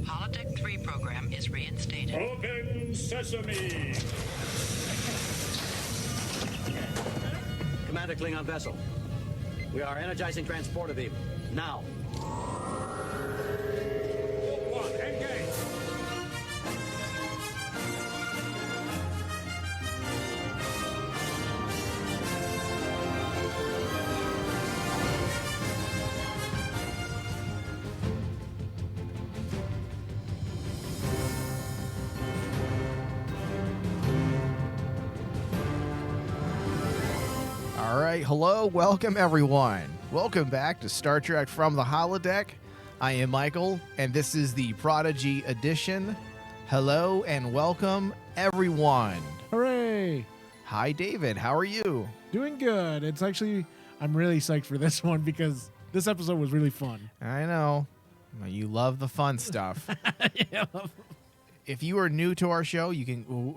Holodeck 3 program is reinstated. Open sesame! Commander Klingon vessel. We are energizing transporter beam. Now. One, engage! All right, hello, welcome everyone. Welcome back to Star Trek from the Holodeck. I am Michael, and this is the Prodigy edition. Hello and welcome everyone. Hooray! Hi, David. How are you? Doing good. It's actually, I'm really psyched for this one because this episode was really fun. I know. You love the fun stuff. Yeah. If you are new to our show, now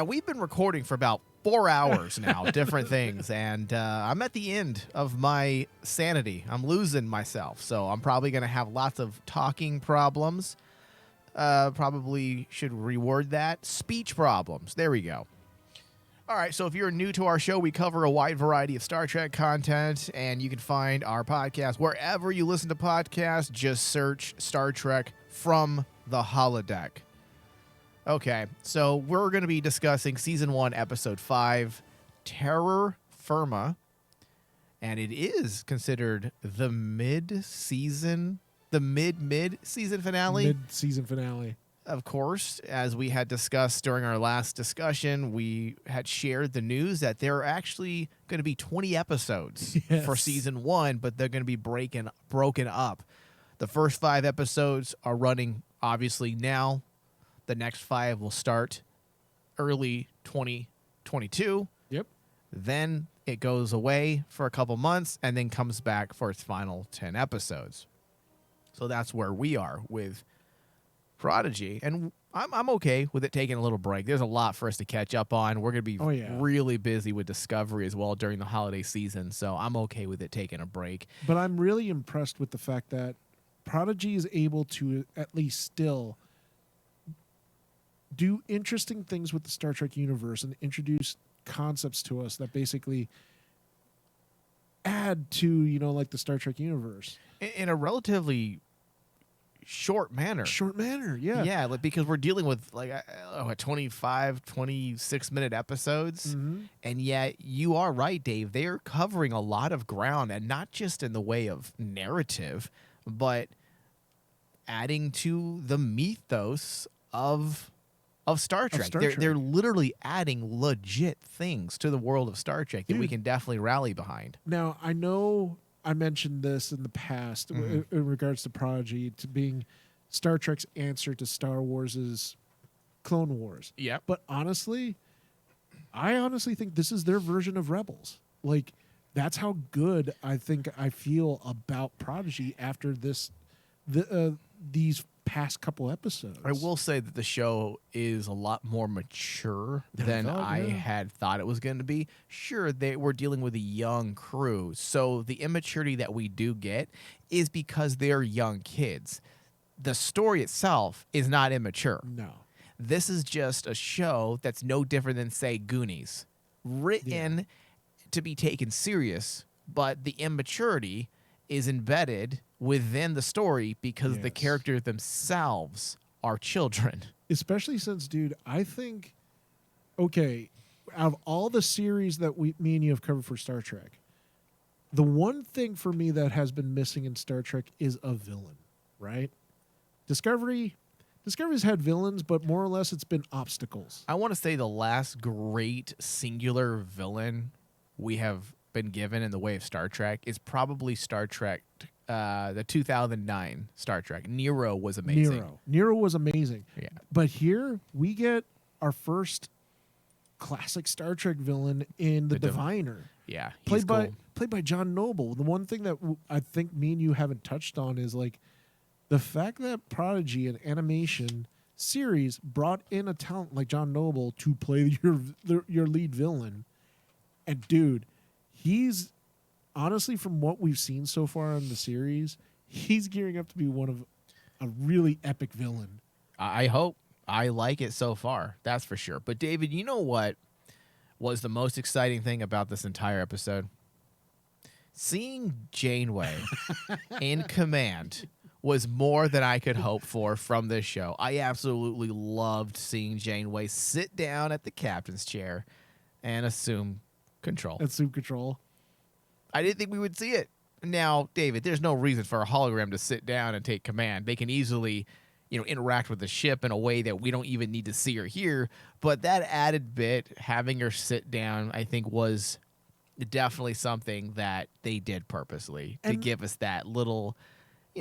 we've been recording for about 4 hours now, different things, and I'm at the end of my sanity. I'm losing myself, so I'm probably going to have lots of talking problems. Probably should reword that. Speech problems. There we go. All right, so if you're new to our show, we cover a wide variety of Star Trek content, and you can find our podcast wherever you listen to podcasts. Just search Star Trek from the Holodeck. Okay, so we're going to be discussing Season 1, Episode 5, Terror Firma, and it is considered the mid-season finale. Mid-season finale. Of course, as we had discussed during our last discussion, we had shared the news that there are actually going to be 20 episodes for Season 1, but they're going to be broken up. The first 5 episodes are running, obviously, now. The next 5 will start early 2022. Yep. Then it goes away for a couple months and then comes back for its final 10 episodes. So that's where we are with Prodigy. And I'm okay with it taking a little break. There's a lot for us to catch up on. We're going to be really busy with Discovery as well during the holiday season. So I'm okay with it taking a break. But I'm really impressed with the fact that Prodigy is able to at least still do interesting things with the Star Trek universe and introduce concepts to us that basically add to, like the Star Trek universe. In a relatively short manner. Yeah. Yeah, because we're dealing with 25, 26-minute episodes. Mm-hmm. And yet you are right, Dave. They are covering a lot of ground, and not just in the way of narrative, but adding to the mythos of Star Trek. They're literally adding legit things to the world of Star Trek that we can definitely rally behind. Now, I know I mentioned this in the past in regards to Prodigy to being Star Trek's answer to Star Wars' Clone Wars. Yeah. But I honestly think this is their version of Rebels. Like, that's how good I feel about Prodigy after these past couple episodes. I will say that the show is a lot more mature than I had thought it was going to be. Sure, we're dealing with a young crew, so the immaturity that we do get is because they're young kids. The story itself is not immature. No. This is just a show that's no different than, say, Goonies. Written to be taken serious, but the immaturity is embedded within the story because the characters themselves are children. Especially since, dude, I think, out of all the series that me and you have covered for Star Trek, the one thing for me that has been missing in Star Trek is a villain, right? Discovery's had villains, but more or less it's been obstacles. I want to say the last great singular villain we have been given in the way of Star Trek is probably Star Trek, the 2009 Star Trek. Nero was amazing. Nero was amazing. Yeah. But here we get our first classic Star Trek villain in the Diviner. Yeah, played by John Noble. The one thing that I think me and you haven't touched on is like the fact that Prodigy, an animation series, brought in a talent like John Noble to play your lead villain. And dude, he's honestly, from what we've seen so far in the series, he's gearing up to be one of a really epic villain. I hope. I like it so far. That's for sure. But David, you know what was the most exciting thing about this entire episode? Seeing Janeway in command was more than I could hope for from this show. I absolutely loved seeing Janeway sit down at the captain's chair and assume control. Assume control. I didn't think we would see it. Now, David, there's no reason for a hologram to sit down and take command. They can easily, interact with the ship in a way that we don't even need to see or hear. But that added bit, having her sit down, I think was definitely something that they did purposely to give us that little,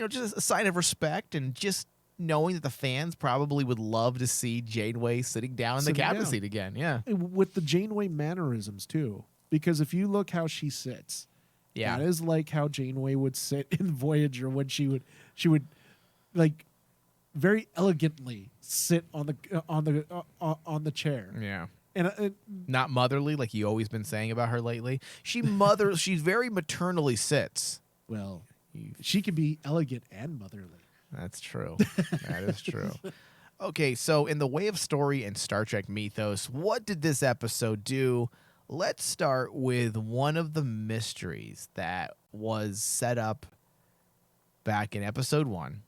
just a sign of respect, and just knowing that the fans probably would love to see Janeway sitting down in the captain's seat again. Yeah. With the Janeway mannerisms, too. Because if you look how she sits, that is like how Janeway would sit in Voyager when she would like very elegantly sit on the chair. Yeah. And not motherly, like you always been saying about her lately. She's very maternally sits. Well, she can be elegant and motherly. That's true. That is true. Okay, so in the way of story and Star Trek mythos, what did this episode do? Let's start with one of the mysteries that was set up back in episode 1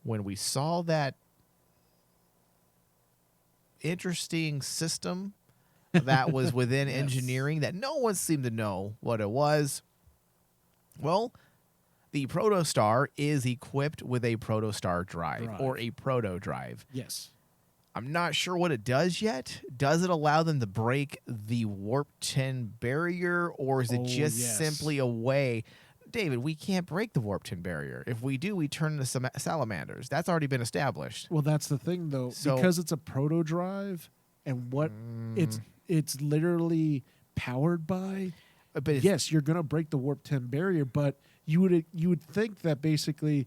when we saw that interesting system that was within engineering that no one seemed to know what it was. Well, the Protostar is equipped with a Protostar Drive or a Proto Drive. Yes. I'm not sure what it does yet. Does it allow them to break the Warp 10 barrier, or is it just simply a way? David, we can't break the Warp 10 barrier. If we do, we turn into salamanders. That's already been established. Well, that's the thing, though. So, because it's a proto drive and what it's literally powered by, but yes, you're going to break the Warp 10 barrier, but you would think that basically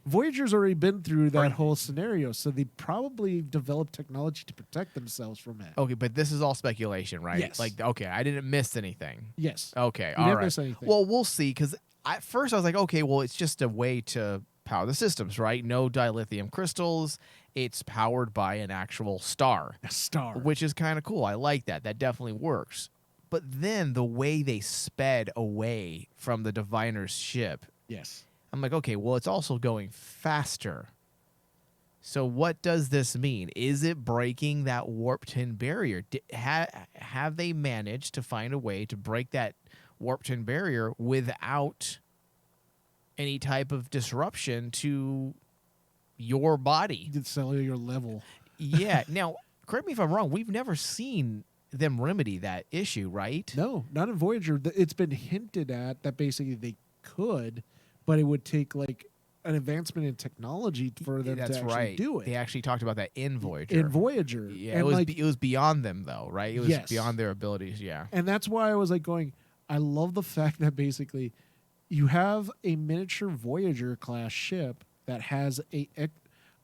Voyager's already been through that whole scenario, so they probably developed technology to protect themselves from it. Okay, but this is all speculation, right? Yes. Like, okay, I didn't miss anything. Yes. Okay, you all didn't right. miss anything. Well, we'll see, because at first I was like, okay, well, it's just a way to power the systems, right? No dilithium crystals. It's powered by an actual star. A star. Which is kind of cool. I like that. That definitely works. But then the way they sped away from the Diviner's ship. Yes. I'm like, okay, well, it's also going faster. So what does this mean? Is it breaking that Warp 10 barrier? Have they managed to find a way to break that Warp 10 barrier without any type of disruption to your body? The cellular level. Yeah. Now, correct me if I'm wrong. We've never seen them remedy that issue, right? No, not in Voyager. It's been hinted at that basically they could, but it would take like an advancement in technology for them to actually do it. They actually talked about that in Voyager. In Voyager. Yeah, and it was beyond them, though, right? It was beyond their abilities, yeah. And that's why I was like going, I love the fact that basically you have a miniature Voyager class ship that has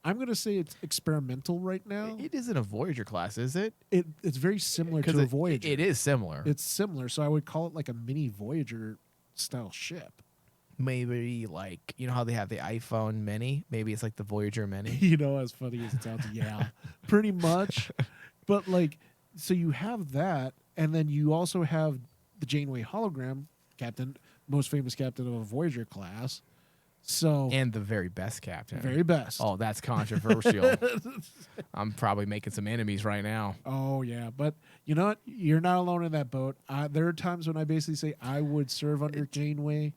I'm going to say it's experimental right now. It isn't a Voyager class, is it? It's very similar to a Voyager. It is similar. It's similar, so I would call it like a mini Voyager style ship. Maybe like, you know how they have the iPhone Mini? Maybe it's like the Voyager Mini. You know, as funny as it sounds, yeah, pretty much. But like, so you have that, and then you also have the Janeway hologram captain, most famous captain of a Voyager class. So and the very best captain. Very best. Oh, that's controversial. I'm probably making some enemies right now. Oh, yeah. But you know what? You're not alone in that boat. There are times when I basically say I would serve under Janeway.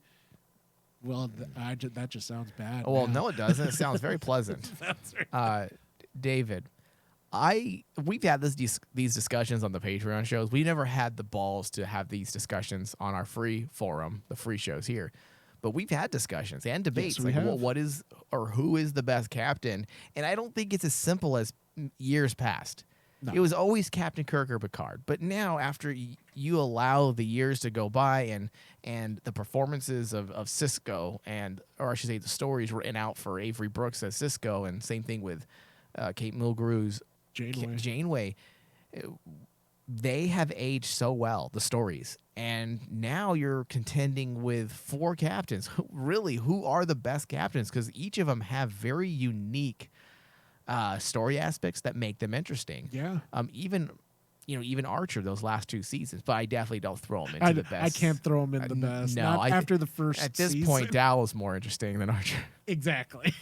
Well, that just sounds bad. Well, no, it doesn't. It sounds very pleasant. That's right. David, we've had these discussions on the Patreon shows. We never had the balls to have these discussions on our free forum, the free shows here. But we've had discussions and debates what is or who is the best captain, and I don't think it's as simple as years past. No. It was always Captain Kirk or Picard, but now after you allow the years to go by and the performances of Sisko or I should say the stories written out for Avery Brooks as Sisko, and same thing with Kate Mulgrew's Janeway. they have aged so well, the stories. And now you're contending with 4 captains. Really, who are the best captains? Because each of them have very unique story aspects that make them interesting. Yeah. Even Archer, those last 2 seasons. But I definitely don't throw him into the best. I can't throw him in the best. No, Not after the first At this season. point, Dal is more interesting than Archer. Exactly.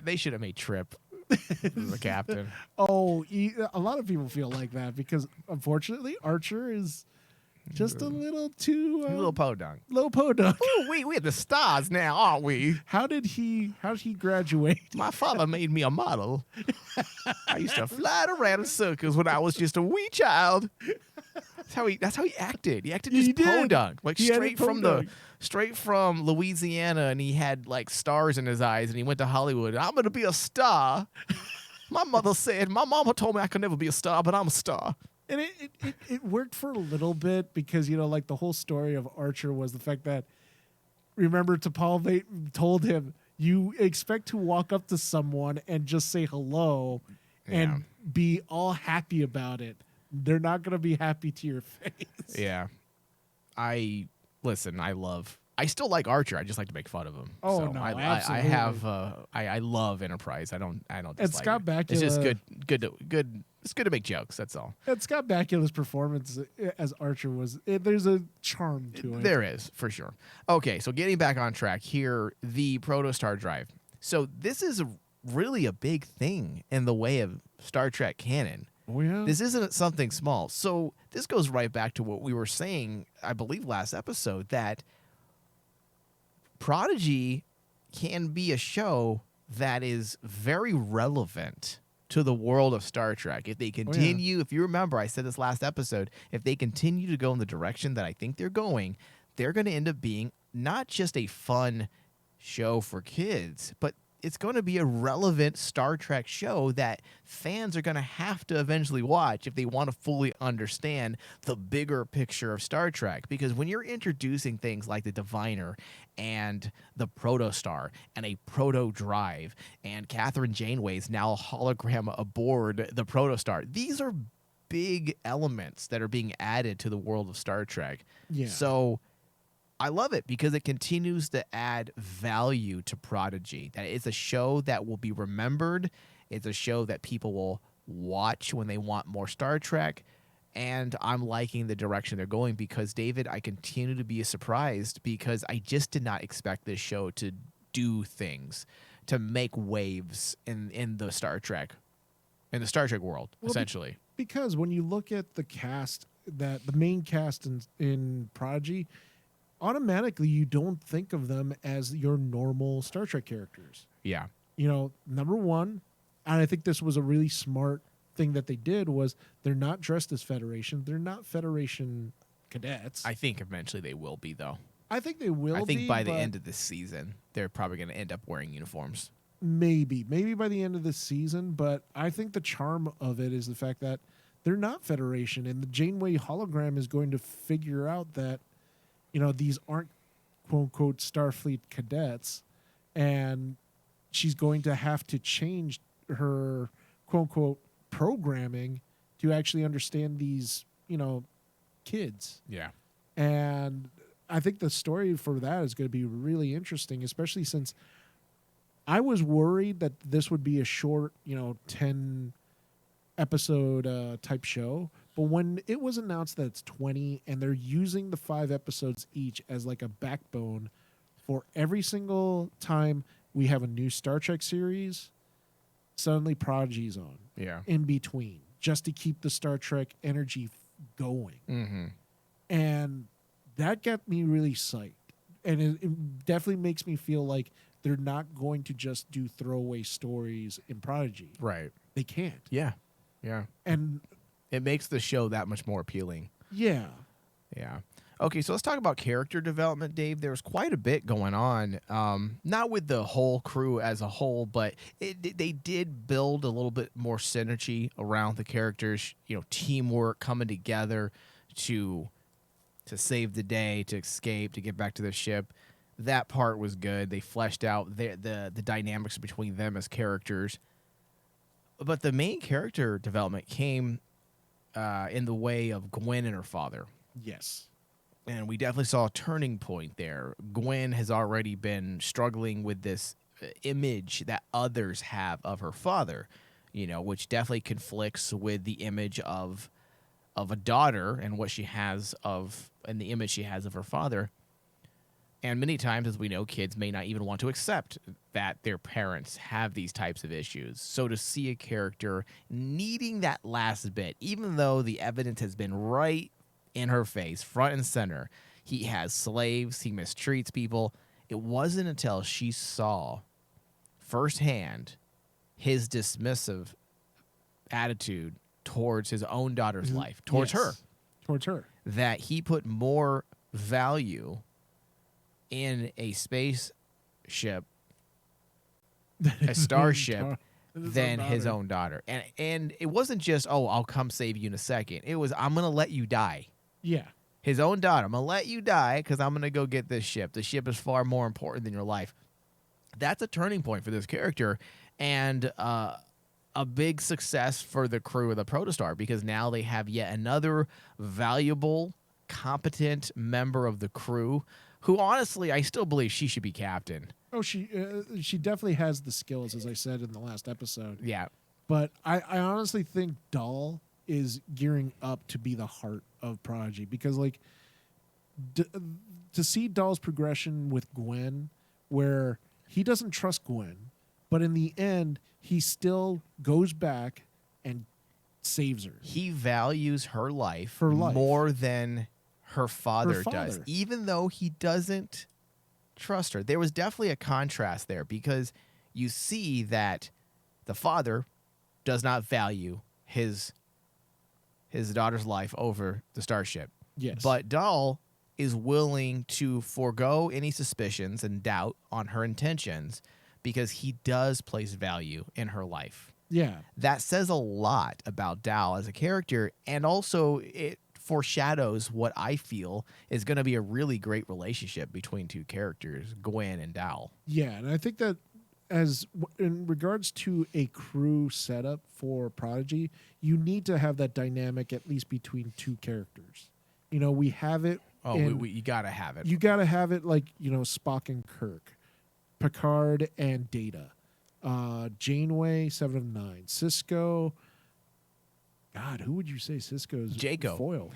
They should have made Trip the captain. Oh, a lot of people feel like that because, unfortunately, Archer is just a little too A little podunk. low podunk. Ooh, we're the stars now, aren't we? How did he graduate? My father made me a model. I used to fly around in circles when I was just a wee child. That's how he acted. He acted just He did. podunk, like He acted straight from Louisiana, and he had like stars in his eyes, and he went to Hollywood. I'm gonna be a star. My mama told me I could never be a star, but I'm a star. And it worked for a little bit because, like the whole story of Archer was the fact that, remember, T'Pol told him, you expect to walk up to someone and just say hello and be all happy about it. They're not going to be happy to your face. Yeah. I still like Archer. I just like to make fun of him. Oh, so no, I absolutely. I love Enterprise. I don't And dislike Scott it. Bakula, It's just good. It's good to make jokes. That's all. And Scott Bakula's performance as Archer there's a charm to it. There is, for sure. Okay, so getting back on track here, the Protostar Drive. So this is really a big thing in the way of Star Trek canon. Oh, yeah. This isn't something small. So this goes right back to what we were saying, I believe, last episode, that Prodigy can be a show that is very relevant to the world of Star Trek. If they continue, if you remember, I said this last episode, if they continue to go in the direction that I think they're going to end up being not just a fun show for kids, but it's going to be a relevant Star Trek show that fans are going to have to eventually watch if they want to fully understand the bigger picture of Star Trek. Because when you're introducing things like the Diviner and the Protostar and a Proto Drive and Catherine Janeway's now hologram aboard the Protostar, these are big elements that are being added to the world of Star Trek. Yeah. So I love it because it continues to add value to Prodigy. That it's a show that will be remembered. It's a show that people will watch when they want more Star Trek. And I'm liking the direction they're going because, David, I continue to be surprised because I just did not expect this show to do things, to make waves in the Star Trek world, essentially. Because when you look at the main cast in Prodigy, automatically you don't think of them as your normal Star Trek characters. Yeah. Number one, and I think this was a really smart thing that they did, was they're not dressed as Federation. They're not Federation cadets. I think eventually they will be, though. I think they will be. I think by the end of this season, they're probably going to end up wearing uniforms. Maybe by the end of this season, but I think the charm of it is the fact that they're not Federation, and the Janeway hologram is going to figure out that these aren't quote-unquote Starfleet cadets, and she's going to have to change her quote-unquote programming to actually understand these, kids. Yeah. And I think the story for that is going to be really interesting, especially since I was worried that this would be a short, 10 episode type show. But when it was announced that it's 20 and they're using the 5 episodes each as like a backbone for every single time we have a new Star Trek series, suddenly Prodigy's on. Yeah. In between, just to keep the Star Trek energy going. Mm-hmm. And that got me really psyched. And it definitely makes me feel like they're not going to just do throwaway stories in Prodigy. Right. They can't. Yeah. Yeah. And it makes the show that much more appealing. yeah. Yeah. Okay, so let's talk about character development, Dave. There's quite a bit going on, not with the whole crew as a whole, but they did build a little bit more synergy around the characters, teamwork, coming together to save the day, to escape, to get back to their ship. That part was good. They fleshed out the dynamics between them as characters. But the main character development came in the way of Gwen and her father. Yes. And we definitely saw a turning point there. Gwen has already been struggling with this image that others have of her father, which definitely conflicts with the image of a daughter and what she has and the image she has of her father. And many times, as we know, kids may not even want to accept that their parents have these types of issues. So to see a character needing that last bit, even though the evidence has been right in her face, front and center, he has slaves, he mistreats people. It wasn't until she saw firsthand his dismissive attitude towards his own daughter's life, towards her, that he put more value in a spaceship, a starship, than his own daughter. And it wasn't just, oh, I'll come save you in a second. It was, I'm going to let you die. Yeah. His own daughter. I'm going to let you die because I'm going to go get this ship. The ship is far more important than your life. That's a turning point for this character, and a big success for the crew of the Protostar, because now they have yet another valuable, competent member of the crew who, honestly, I still believe she should be captain. Oh, she definitely has the skills, as I said in the last episode. Yeah. But I honestly think Dahl is gearing up to be the heart of Prodigy, because, like, to see Dahl's progression with Gwen, where he doesn't trust Gwen, but in the end, he still goes back and saves her. He values her life, Her life. more than her father does, father. even though he doesn't trust her. There was definitely a contrast there, because you see that the father does not value his daughter's life over the starship. Yes. But Dahl is willing to forego any suspicions and doubt on her intentions because he does place value in her life. Yeah. That says a lot about Dahl as a character, and also it foreshadows what I feel is going to be a really great relationship between two characters, Gwen and Dahl. Yeah, and I think that in regards to a crew setup for Prodigy, you need to have that dynamic at least between two characters. We have it. Oh, you got to have it. You got to have it, like, Spock and Kirk, Picard and Data, Janeway, 7 of 9, Cisco. God, who would you say Cisco's Jaco. foil?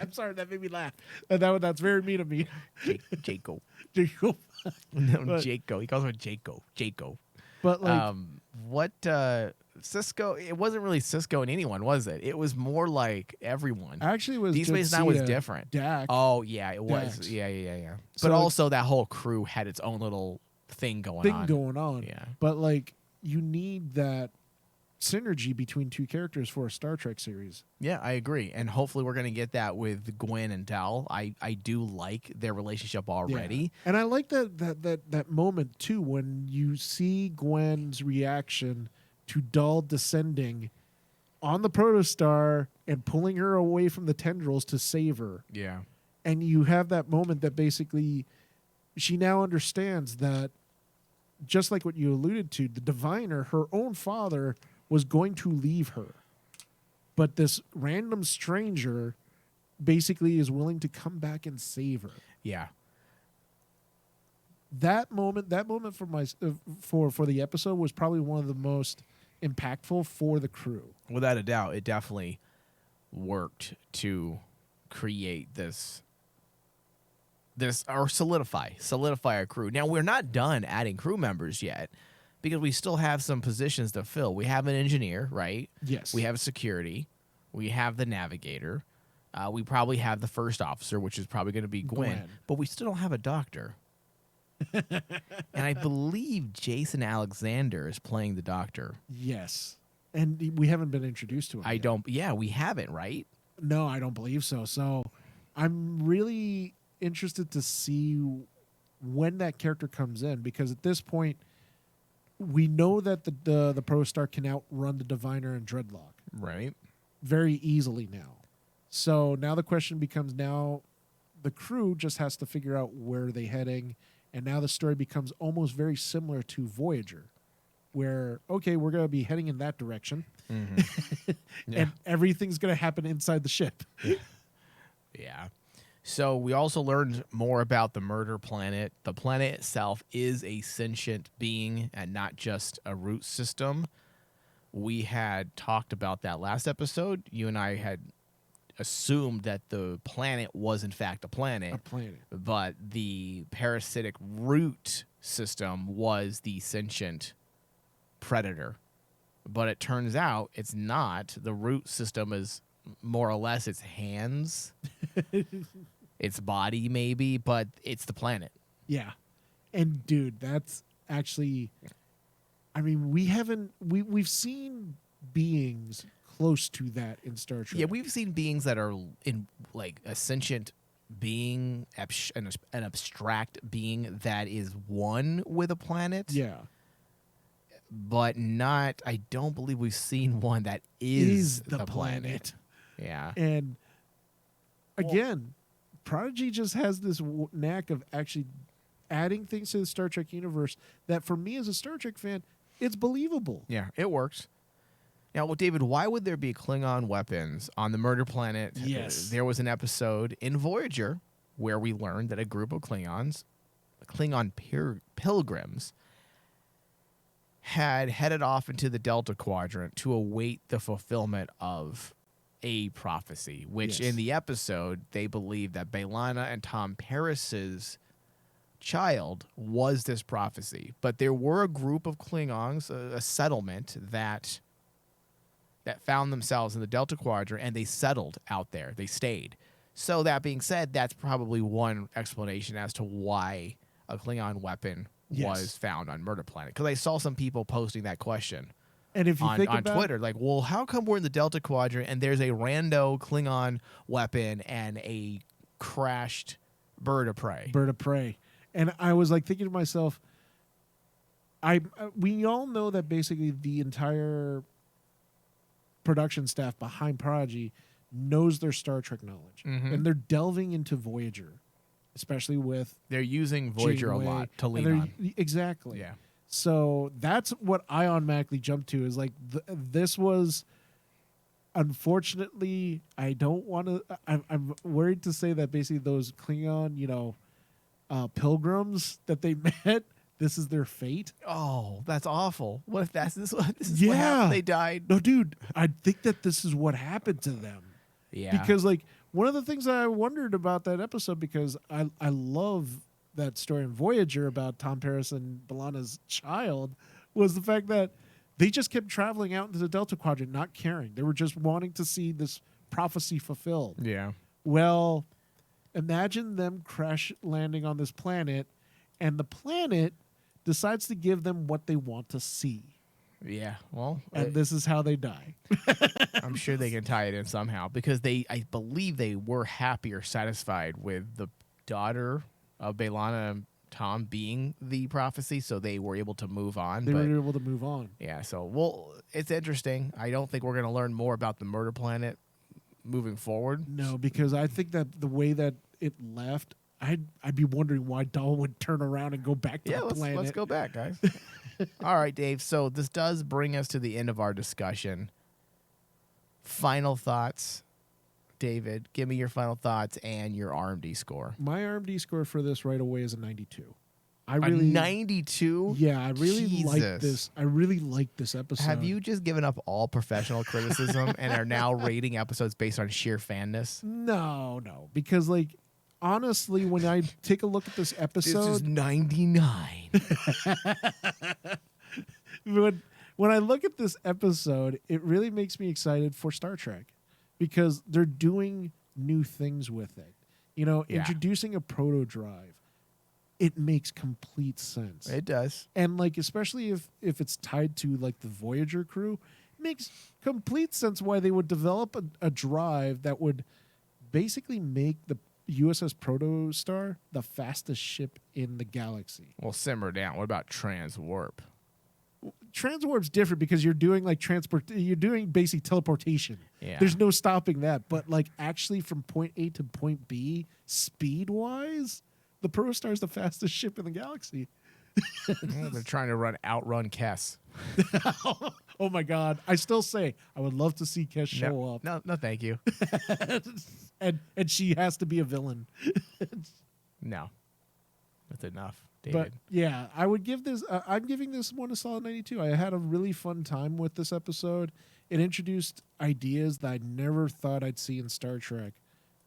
I'm sorry, that made me laugh. That's very mean of me. Jaco. Jaco. No, But- Jaco. He calls him Jaco. Jaco. But, like, What Cisco? It wasn't really Cisco and anyone, was it? It was more like everyone. actually, it was Deep Space Nine was Jadzia, different. Dak. Oh yeah, it was. Dax. Yeah. So, But like, also that whole crew had its own little thing going on. Yeah. But, like, you need that synergy between two characters for a Star Trek series. Yeah, I agree. And hopefully we're going to get that with Gwen and Dahl. I do like their relationship already. Yeah. And I like that moment too, when you see Gwen's reaction to Dahl descending on the Protostar and pulling her away from the tendrils to save her. Yeah. And you have that moment that basically she now understands that, just like what you alluded to, the diviner, her own father, was going to leave her. But this random stranger basically is willing to come back and save her. Yeah. That moment for the episode was probably one of the most impactful for the crew. Without a doubt, it definitely worked to create this or solidify our crew. Now, we're not done adding crew members yet, because we still have some positions to fill. We have an engineer, right? Yes. We have security. We have the navigator. We probably have the first officer, which is probably going to be Gwen. But we still don't have a doctor. And I believe Jason Alexander is playing the doctor. Yes. And we haven't been introduced to him yet. Yeah, we haven't, right? No, I don't believe so. So I'm really interested to see when that character comes in, because at this point, we know that the Protostar can outrun the Diviner and Dreadlock Right. very easily now. So now the question becomes, now the crew just has to figure out where they're heading, and now the story becomes almost very similar to Voyager, where, okay, we're going to be heading in that direction. Yeah. And everything's going to happen inside the ship. Yeah. So we also learned more about the murder planet. The planet itself is a sentient being and not just a root system. We had talked about that last episode. You and I had assumed that the planet was in fact a planet. But the parasitic root system was the sentient predator. But it turns out it's not. The root system is more or less its hands. Its body, maybe, but it's the planet. Yeah. And, dude, that's actually... I mean, we've seen beings close to that in Star Trek. Yeah, we've seen beings that are in, like, a sentient being, an abstract being that is one with a planet. Yeah. But not... I don't believe we've seen one that is the planet. Yeah. And, again... Prodigy just has this knack of actually adding things to the Star Trek universe that, for me as a Star Trek fan, it's believable. Yeah, it works. Now, well, David, why would there be Klingon weapons on the murder planet? Yes. There was an episode in Voyager where we learned that a group of Klingon pilgrims, had headed off into the Delta Quadrant to await the fulfillment of a prophecy, which in the episode they believe that B'Elanna and Tom Paris's child was this prophecy. But there were a group of Klingons, a settlement that found themselves in the Delta Quadrant, and they settled out there. They stayed. So that being said, that's probably one explanation as to why a Klingon weapon was found on Murder Planet. Because I saw some people posting that question. And if you think on about Twitter, like, well, how come we're in the Delta Quadrant and there's a rando Klingon weapon and a crashed bird of prey? Bird of prey. And I was like thinking to myself, we all know that basically the entire production staff behind Prodigy knows their Star Trek knowledge, and they're delving into Voyager, especially with they're using Voyager Janeway, a lot to lean on. Exactly. Yeah. So that's what I automatically jumped to is like this was, unfortunately, I don't want to. I'm worried to say that basically those Klingon, pilgrims that they met, this is their fate. Oh, that's awful. What if this is what happened? They died. No, dude, I think that this is what happened to them. Yeah. Because like one of the things that I wondered about that episode, because I love that story in Voyager about Tom Paris and B'Elanna's child, was the fact that they just kept traveling out into the Delta Quadrant, not caring. They were just wanting to see this prophecy fulfilled. Yeah. Well, imagine them crash landing on this planet, and the planet decides to give them what they want to see. Yeah. Well, And this is how they die. I'm sure they can tie it in somehow because I believe they were happy or satisfied with the daughter of B'Elanna and Tom being the prophecy, so they were able to move on. They were able to move on. Yeah, so it's interesting. I don't think we're going to learn more about the murder planet moving forward. No, because I think that the way that it left, I'd be wondering why Dahl would turn around and go back to the planet. Let's go back, guys. All right, Dave. So this does bring us to the end of our discussion. Final thoughts, David. Give me your final thoughts and your RMD score. My RMD score for this right away is a 92. A 92? Yeah, I really like Jesus. this. I really like this episode. Have you just given up all professional criticism and are now rating episodes based on sheer fanness? No, because like honestly, when I take a look at this episode, This is 99. when I look at this episode, it really makes me excited for Star Trek because they're doing new things with it. Introducing a proto drive, it makes complete sense. It does. And like especially if it's tied to like the Voyager crew, it makes complete sense why they would develop a drive that would basically make the USS Protostar the fastest ship in the galaxy. Well, simmer down. What about transwarp? Transwarp's different because you're doing like you're doing basic teleportation. Yeah. There's no stopping that. But like actually from point A to point B, speed wise, the Protostar is the fastest ship in the galaxy. They're trying to outrun Kess. Oh my God! I still say I would love to see Kes show up, No, thank you. and she has to be a villain. No, that's enough, But David. yeah, I would give this. I'm giving this one a solid 92. I had a really fun time with this episode. It introduced ideas that I never thought I'd see in Star Trek,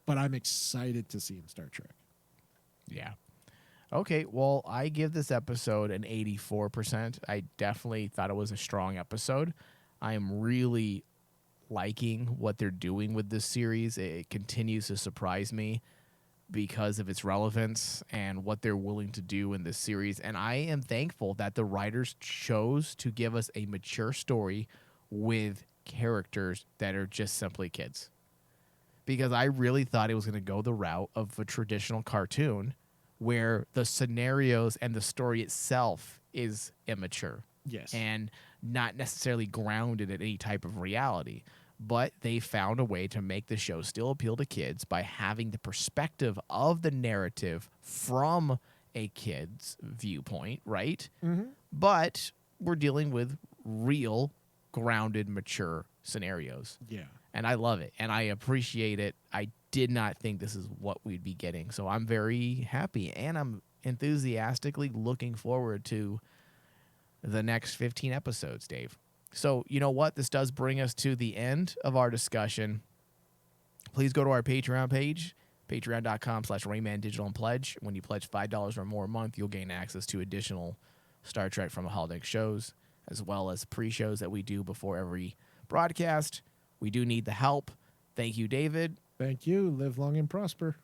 but I'm excited to see in Star Trek. Yeah. Okay, well, I give this episode an 84%. I definitely thought it was a strong episode. I am really liking what they're doing with this series. It continues to surprise me because of its relevance and what they're willing to do in this series. And I am thankful that the writers chose to give us a mature story with characters that are just simply kids. Because I really thought it was going to go the route of a traditional cartoon where the scenarios and the story itself is immature. Yes. And not necessarily grounded in any type of reality. But they found a way to make the show still appeal to kids by having the perspective of the narrative from a kid's viewpoint, right? Mm-hmm. But we're dealing with real, grounded, mature scenarios. Yeah. And I love it. And I appreciate it. I did not think this is what we'd be getting. So I'm very happy. And I'm enthusiastically looking forward to the next 15 episodes, Dave. So you know what? This does bring us to the end of our discussion. Please go to our Patreon page, patreon.com/Rayman Digital and pledge. When you pledge $5 or more a month, you'll gain access to additional Star Trek from the Holodeck shows, as well as pre-shows that we do before every broadcast. We do need the help. Thank you, David. Thank you. Live long and prosper.